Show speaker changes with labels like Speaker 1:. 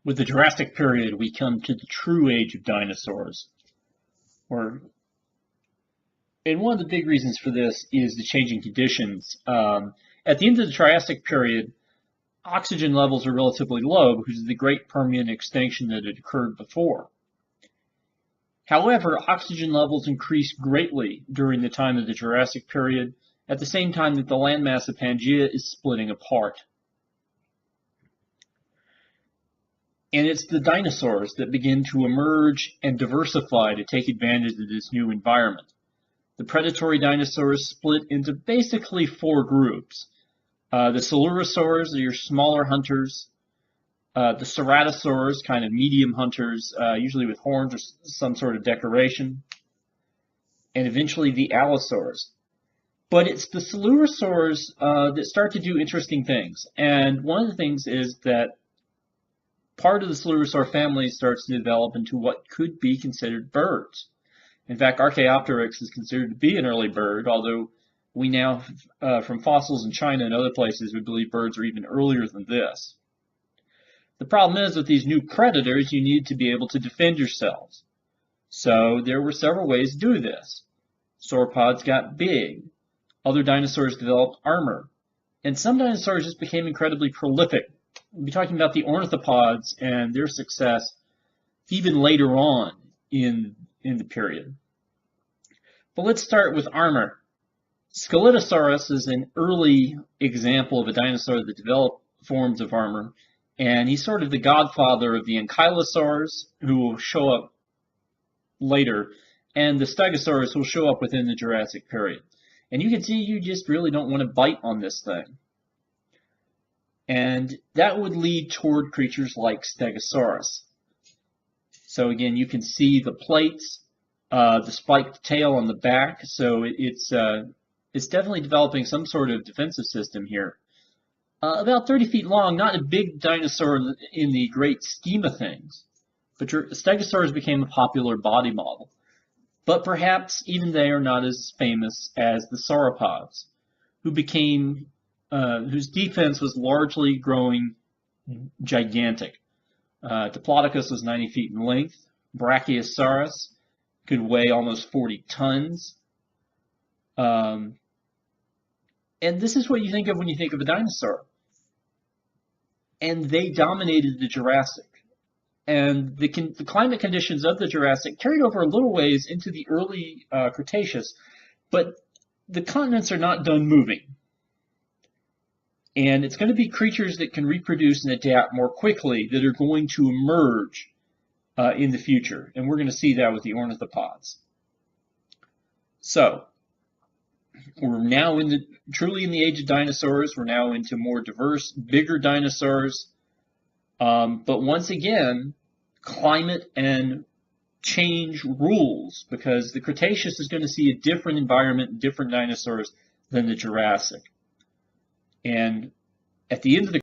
Speaker 1: With the Jurassic period, we come to the true age of dinosaurs. Or, and one of the big reasons for this is the changing conditions. At the end of the Triassic period, oxygen levels are relatively low because of the great Permian extinction that had occurred before. However, oxygen levels increased greatly during the time of the Jurassic period, at the same time that the landmass of Pangaea is splitting apart. And it's the dinosaurs that begin to emerge and diversify to take advantage of this new environment. The predatory dinosaurs split into basically four groups. The Scelidosaurs are your smaller hunters. The Ceratosaurs, kind of medium hunters, usually with horns or some sort of decoration. And eventually the Allosaurs. But it's the Scelidosaurs that start to do interesting things. And one of the things is that part of the Scelidosaur family starts to develop into what could be considered birds. In fact, Archaeopteryx is considered to be an early bird, although we now, from fossils in China and other places, we believe birds are even earlier than this. The problem is with these new predators, you need to be able to defend yourselves. So there were several ways to do this. Sauropods got big. Other dinosaurs developed armor. And some dinosaurs just became incredibly prolific. We'll be talking about the ornithopods and their success even later on in the period. But let's start with armor. Scelidosaurus is an early example of a dinosaur that developed forms of armor, and he's sort of the godfather of the Ankylosaurs, who will show up later, and the Stegosaurus will show up within the Jurassic period. And you can see you just really don't want to bite on this thing. And that would lead toward creatures like Stegosaurus. So again, you can see the plates, the spiked tail on the back. So it's definitely developing some sort of defensive system here. About 30 feet long, not a big dinosaur in the great scheme of things, but Stegosaurus became a popular body model. But perhaps even they are not as famous as the sauropods, whose defense was largely growing gigantic. Diplodocus was 90 feet in length. Brachiosaurus could weigh almost 40 tons. And this is what you think of when you think of a dinosaur. And they dominated the Jurassic. And the climate conditions of the Jurassic carried over a little ways into the early Cretaceous, but the continents are not done moving. And it's going to be creatures that can reproduce and adapt more quickly that are going to emerge in the future. And we're going to see that with the ornithopods. So, we're now truly in the age of dinosaurs. We're now into more diverse, bigger dinosaurs. But once again, climate and change rules, because the Cretaceous is going to see a different environment and different dinosaurs than the Jurassic. And at the end of the